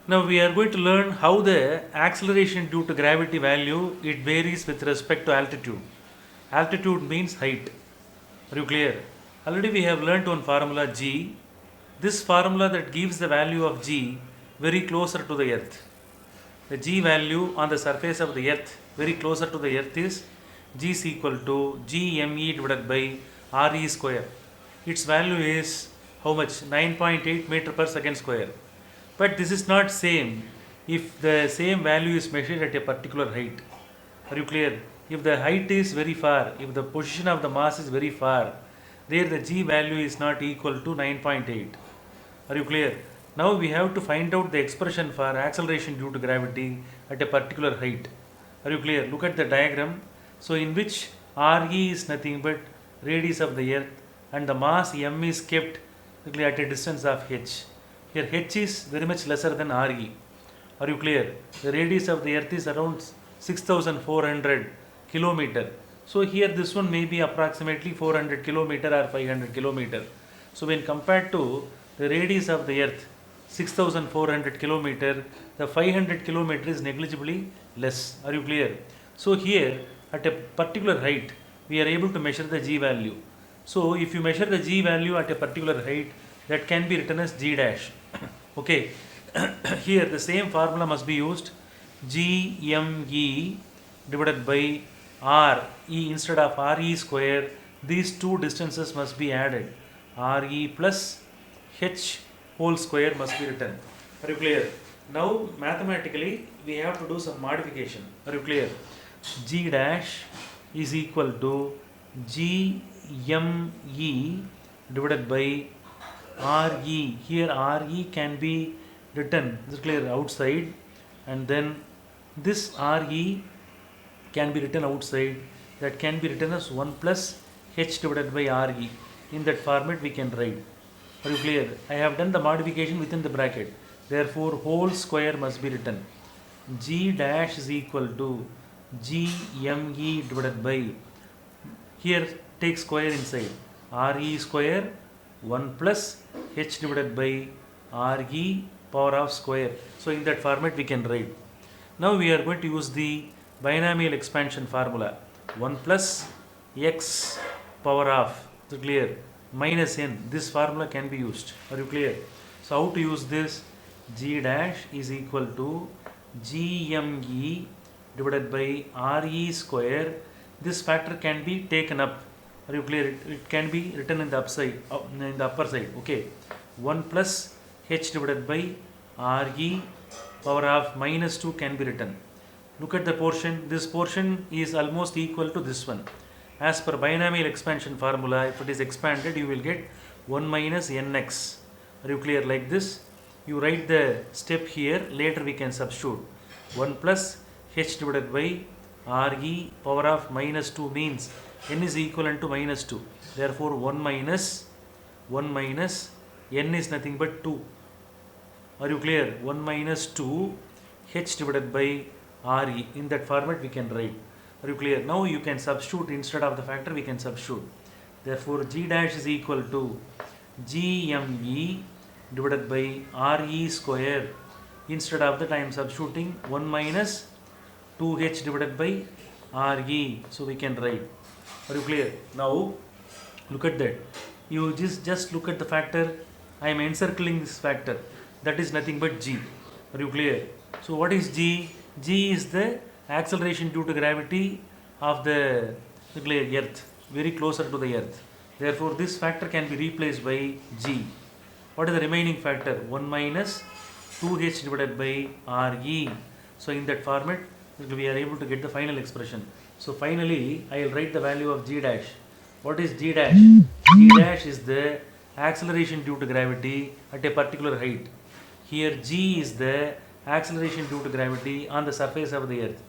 Now we are going to learn how the acceleration due to gravity value it varies with respect to altitude. Altitude means height. Are you clear? Already we have learnt one formula g. This formula that gives the value of g very closer to the earth. The g value on the surface of the earth very closer to the earth is g is equal to gme divided by re square. Its value is how much? 9.8 meter per second square. But this is not same if the same value is measured at a particular height. Are you clear? If the height is very far, if the position of the mass is very far, there the g value is not equal to 9.8. Are you clear? Now we have to find out the expression for acceleration due to gravity at a particular height. Are you clear? Look at the diagram. So in which Re is nothing but radius of the earth and the mass m is kept at a distance of h. Here h is very much lesser than Re. Are you clear? The radius of the earth is around 6400 kilometer. So here this one may be approximately 400 kilometer or 500 kilometer. So when compared to the radius of the earth 6400 kilometer, the 500 kilometer is negligibly less. Are you clear? So here at a particular height we are able to measure the g value. So if you measure the g value at a particular height, that can be written as g dash. Okay. Here the same formula must be used. gme divided by r e instead of re square. These two distances must be added. Re plus h whole square must be written. Are you clear? Now mathematically we have to do some modification. Are you clear? G dash is equal to gme divided by re. Here re can be written, this is clear, outside, and then this re can be written outside. That can be written as 1 plus h divided by re. In that format we can write. Are you clear? I have done the modification within the bracket. Therefore whole square must be written. G dash is equal to gme divided by, here take square inside, re square 1 plus h divided by re power of square. So in that format we can write. Now we are going to use the binomial expansion formula. 1 plus x power of, is it clear, minus n. This formula can be used. Are you clear? So how to use this? G dash is equal to gme divided by re square. This factor can be taken up. Are you clear? It can be written in the upper side. Okay. 1 plus h divided by re power of minus 2 can be written. Look at the portion. This portion is almost equal to this one. As per binomial expansion formula, if it is expanded, you will get 1 minus nx. Are you clear? Like this. You write the step here. Later we can substitute. 1 plus h divided by re power of minus 2 means n is equivalent to minus 2. Therefore 1 minus n is nothing but 2. Are you clear? 1 minus 2 h divided by re. In that format we can write. Are you clear? Now you can substitute, instead of the factor we can substitute. Therefore g dash is equal to gme divided by re square. Instead of that I am substituting 1 minus 2h divided by re. So we can write. Are you clear? Now look at that. You just look at the factor. I am encircling this factor. That is nothing but g. Are you clear? So what is g? G is the acceleration due to gravity of the earth, very closer to the earth. Therefore this factor can be replaced by g. What is the remaining factor? 1 minus 2h divided by re. So in that format we are able to get the final expression. So finally I will write the value of g dash. What is g dash? G dash is the acceleration due to gravity at a particular height. Here g is the acceleration due to gravity on the surface of the earth.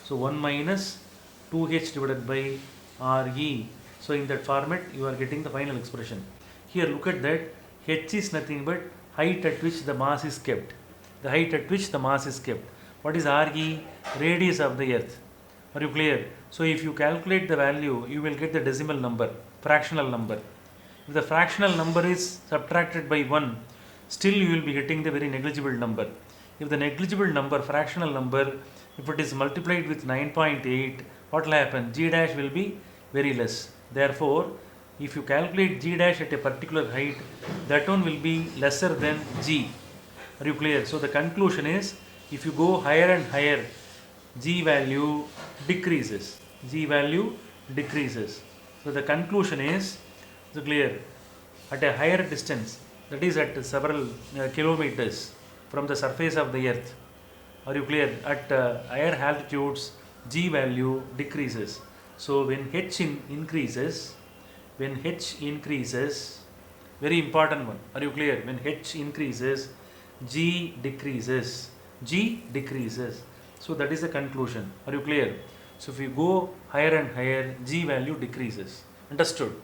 So 1 minus 2h divided by re. So in that format you are getting the final expression. Here look at that. H is nothing but height at which the mass is kept. The height at which the mass is kept. What is re? Radius of the earth. Are you clear? So if you calculate the value, you will get the decimal number, fractional number. If the fractional number is subtracted by 1, still you will be getting the very negligible number. if the negligible number, fractional number, if it is multiplied with 9.8, what will happen? G dash will be very less. Therefore, if you calculate G dash at a particular height, that one will be lesser than G. Are you clear? So the conclusion is, if you go higher and higher, G value decreases. G value decreases. So the conclusion is, so clear, at a higher distance, that is at several kilometers from the surface of the earth. Are you clear? At higher altitudes, G value decreases. So when increases, very important one. Are you clear? When H increases, G decreases. G decreases. So that is the conclusion. Are you clear? So if you go higher and higher, G value decreases. Understood?